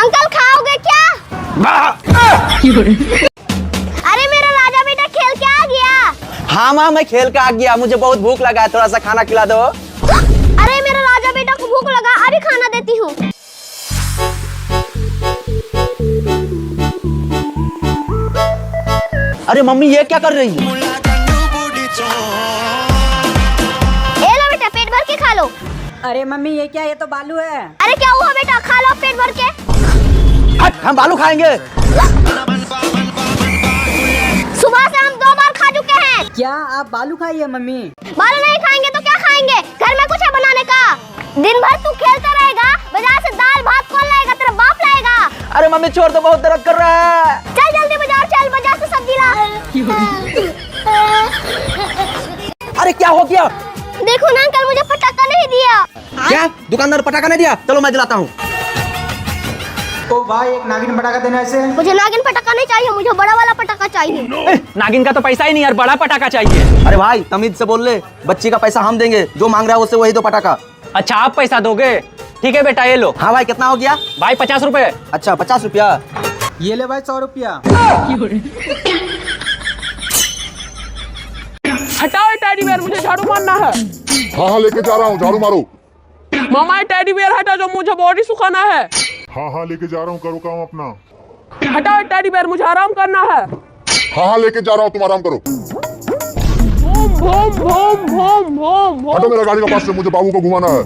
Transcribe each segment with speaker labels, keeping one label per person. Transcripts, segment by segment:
Speaker 1: Uncle खाओगे क्या? अरे मेरा राजा बेटा खेल के आ गया।
Speaker 2: हाँ माँ मैं खेल के आ गया, मुझे बहुत भूख लगा है, थोड़ा सा खाना खिला दो।
Speaker 1: अरे मेरा राजा बेटा को भूख लगा, अभी खाना देती हूँ।
Speaker 2: अरे मम्मी ये क्या कर रही है?
Speaker 1: ए लो बेटा पेट भर के खा लो।
Speaker 3: अरे मम्मी ये क्या, ये तो बालू है।
Speaker 1: अरे क्या हुआ बेटा, खा लो पेट भर के।
Speaker 2: हम बालू खाएंगे।
Speaker 1: सुबह से हम 2 बार खा चुके हैं।
Speaker 3: क्या आप बालू खाइए मम्मी?
Speaker 1: बालू नहीं खाएंगे तो क्या खाएंगे? घर में कुछ है बनाने का? दिन भर तू खेलता रहेगा, बाजार से दाल भात कौन लाएगा? तेरा बाप लाएगा।
Speaker 2: अरे मम्मी छोड़ दो, बहुत दर्द कर रहा है।
Speaker 1: चल जल्दी बाजार चल, बाजार से सब्जी ला।
Speaker 2: अरे क्या हो गया?
Speaker 1: देखो ना अंकल, मुझे पटाखा नहीं दिया।
Speaker 2: क्या दुकानदार पटाखा नहीं दिया? चलो मैं दिलाता हूँ।
Speaker 4: ओ भाई एक नागिन पटाखा देना ऐसे।
Speaker 1: मुझे नागिन पटाखा नहीं चाहिए, मुझे बड़ा वाला पटाखा चाहिए।
Speaker 5: नागिन का तो पैसा ही नहीं यार, बड़ा पटाखा चाहिए।
Speaker 2: अरे भाई तमीज से बोल ले, बच्ची का पैसा हम देंगे, जो मांग रहा है उससे वही दो पटाखा।
Speaker 5: अच्छा आप पैसा दोगे? ठीक है बेटा ये लो।
Speaker 2: हाँ भाई कितना हो गया?
Speaker 5: भाई 50 रुपए।
Speaker 2: अच्छा 50 रुपया।
Speaker 4: ये ले भाई 100 रुपया।
Speaker 5: हटाओ टेडी बियर, मुझे झाड़ू मारना है।
Speaker 6: हाँ लेके जा रहा हूँ, झाड़ू मारो।
Speaker 5: मामा टेडी बियर हटा, जो मुझे बॉडी सुखाना है।
Speaker 6: हाँ लेके जा रहा हूँ, करो काम अपना।
Speaker 5: हटाओ टेडी बियर, मुझे आराम करना है।
Speaker 6: हाँ लेके जा रहा हूँ, तुम आराम करो।
Speaker 5: भूम भूम भूम भूम भूम।
Speaker 6: हटो मेरा गाड़ी का पास से, मुझे बाबू को घुमाना है।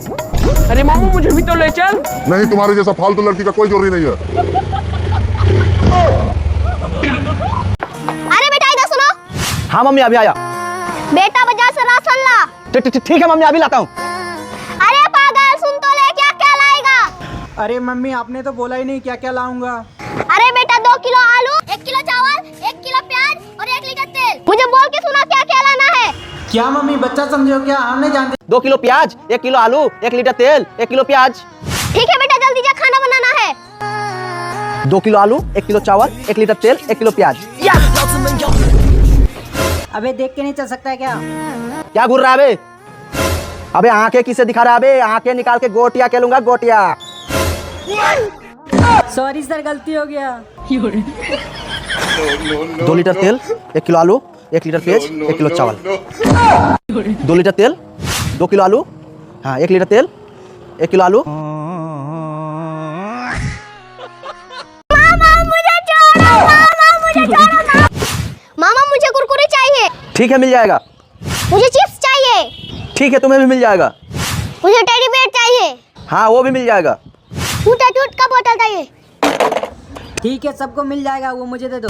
Speaker 5: अरे मामू मुझे भी तो ले चल।
Speaker 6: नहीं तुम्हारे जैसा फालतू लड़की का कोई जरूरी नहीं है।
Speaker 1: अरे बेटा इधर सुनो।
Speaker 2: हाँ मम्मी अभी आया।
Speaker 1: बेटा बाजार से राशन ला।
Speaker 2: ठीक है मम्मी अभी लाता हूँ।
Speaker 1: अरे पागल सुन तो ले, क्या क्या लाएगा?
Speaker 4: अरे मम्मी आपने तो बोला ही नहीं क्या क्या लाऊंगा।
Speaker 1: अरे बेटा 2 किलो आलू, 1 किलो चावल, 1 किलो प्याज और 1 लीटर तेल। मुझे बोल के सुना क्या क्या लाना है।
Speaker 4: क्या मम्मी बच्चा समझो क्या, हम नहीं जानते।
Speaker 2: 2 किलो प्याज, 1 किलो आलू, 1 लीटर तेल, 1 किलो प्याज।
Speaker 1: ठीक है बेटा जल्दी जा, खाना बनाना है।
Speaker 2: 2 किलो आलू, 1 किलो चावल, 1 लीटर तेल, 1 किलो प्याज।
Speaker 3: अबे देख के नहीं चल सकता है क्या?
Speaker 2: क्या घूर रहा है अबे? अबे आंखें किसे दिखा रहा है अबे? आंखें निकाल के गोटिया खेलूंगा, गोटिया।
Speaker 3: सॉरी सर गलती हो गया।
Speaker 2: 2 लीटर तेल, 1 किलो आलू, 1 लीटर प्याज, 1 किलो चावल। 2 लीटर तेल, 2 किलो आलू, हाँ 1 लीटर तेल, 1 किलो आलू।
Speaker 1: मामा मुझे कुरकुरे चाहिए।
Speaker 2: ठीक है मिल जाएगा।
Speaker 1: मुझे चिप्स चाहिए।
Speaker 2: ठीक है तुम्हें भी मिल जाएगा।
Speaker 1: मुझे टेडी बियर चाहिए।
Speaker 2: हाँ वो भी मिल जाएगा।
Speaker 1: टूटा टूट का बोतल चाहिए।
Speaker 3: ठीक है सबको मिल जाएगा, वो मुझे दे दो।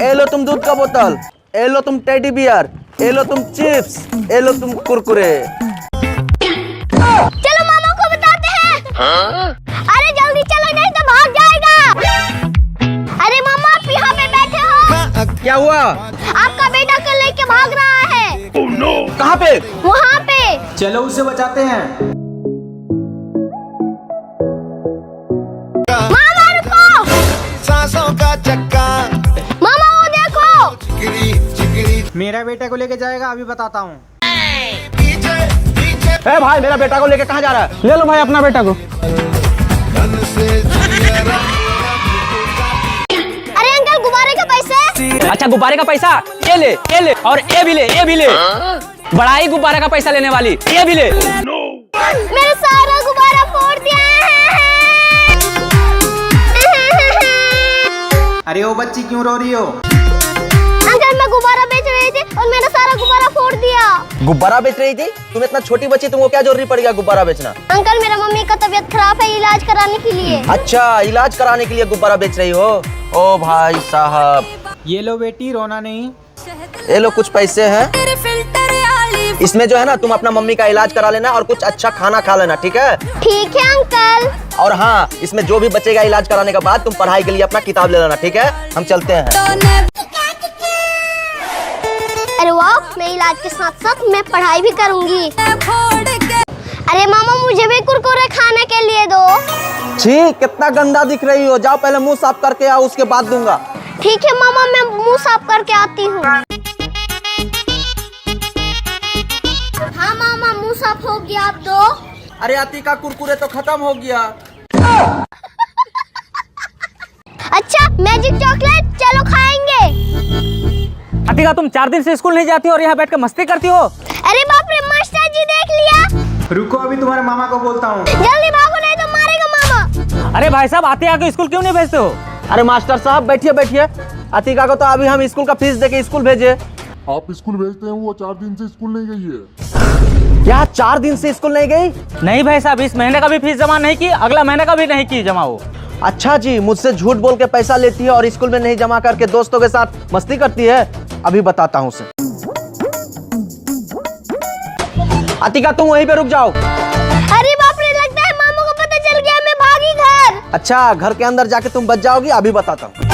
Speaker 2: ए लो तुम दूध का बोतल, ए लो तुम टेडी बियर, ए लो तुम चिप्स, ए लो तुम कुरकुरे।
Speaker 1: चलो मामा को बताते हैं। अरे जल्दी चलो नहीं तो भाग जाएगा। अरे मामा आप यहाँ पे बैठे हो।
Speaker 2: क्या हुआ?
Speaker 1: आपका बेटा को लेके भाग रहा है।
Speaker 2: कहाँ पे?
Speaker 1: वहाँ पे।
Speaker 4: चलो उसे बचाते हैं।
Speaker 1: मामा रुको।
Speaker 7: सांसों का चक्का।
Speaker 1: मामा वो देखो।
Speaker 4: मेरा बेटे को लेके जाएगा, अभी बताता हूँ।
Speaker 2: ए भाई मेरा बेटा को लेके कहाँ जा रहा है?
Speaker 5: ले लो भाई अपना बेटा को।
Speaker 1: अरे अंकल गुब्बारे का पैसे।
Speaker 5: अच्छा गुब्बारे का पैसा ये ले और ये भी ले, ये भी ले। बड़ा ही गुब्बारे का पैसा लेने वाली, ये भी ले।
Speaker 1: मेरा सारा गुब्बारा फोड़ दिया है।
Speaker 4: अरे ओ बच्ची क्यों रो रही हो?
Speaker 1: अंकल मैं गुब्बारा बेच रही थी और मेरा सारा गुब्बारा फोड़ दिया।
Speaker 2: गुब्बारा बेच रही थी? तुम इतना छोटी बच्ची, तुमको क्या जरूरी पड़ गया गुब्बारा बेचना?
Speaker 1: अंकल मेरा मम्मी का तबीयत खराब है, इलाज कराने के लिए।
Speaker 2: अच्छा इलाज कराने के लिए गुब्बारा बेच रही हो? ओ भाई साहब।
Speaker 4: ये लो बेटी रोना नहीं।
Speaker 2: ये लो कुछ पैसे हैं, इसमें जो है ना तुम अपना मम्मी का इलाज करा लेना और कुछ अच्छा खाना खा लेना, ठीक है?
Speaker 1: ठीक है अंकल।
Speaker 2: और हाँ इसमें जो भी बचेगा इलाज कराने के बाद तुम पढ़ाई के लिए अपना किताब ले लेना, ठीक है? हम चलते हैं।
Speaker 1: अरे वाह, मैं इलाज के साथ साथ मैं पढ़ाई भी करूंगी। अरे मामा मुझे भी कुरकुरे खाने के लिए दो।
Speaker 2: छी कितना गंदा दिख रही हो, जाओ पहले मुंह साफ करके आओ, उसके बाद दूंगा।
Speaker 1: ठीक है मामा, मैं मुंह साफ करके आती हूँ। हाँ मामा मुंह साफ हो गया, आप दो।
Speaker 2: अरे आती का कुरकुरे तो खत्म हो गया।
Speaker 1: अच्छा मैजिक चॉकलेट, चलो खाएंगे।
Speaker 5: अतिका तुम 4 दिन से स्कूल नहीं जाती हो और यहाँ बैठ कर मस्ती करती हो।
Speaker 1: अरे बाप रे, मास्टर जी देख लिया।
Speaker 4: रुको अभी तुम्हारे मामा को बोलता हूँ।
Speaker 1: जल्दी भागो नहीं तो मारेगा मामा।
Speaker 5: अरे भाई साहब, आते आके स्कूल क्यों नहीं भेजते हो?
Speaker 2: अरे मास्टर साहब बैठिए बैठिए, अतिका को तो अभी हम स्कूल का फीस देके स्कूल भेजे।
Speaker 6: आप स्कूल भेजते हैं, वो 4 दिन से स्कूल नहीं गई है।
Speaker 2: क्या 4 दिन से स्कूल नहीं गई?
Speaker 5: नहीं भाई साहब, इस महीने का भी फीस जमा नहीं की, अगला महीने का भी नहीं की जमा हो।
Speaker 2: अच्छा जी, मुझसे झूठ बोल के पैसा लेती है और स्कूल में नहीं जमा करके दोस्तों के साथ मस्ती करती है। अभी बताता हूँ उसे। अतिका तुम वहीं पे रुक जाओ।
Speaker 1: अरे बाप रे, लगता है मामू को पता चल गया, मैं भागी घर।
Speaker 2: अच्छा, घर के अंदर जाके तुम बच जाओगी, अभी बताता हूँ।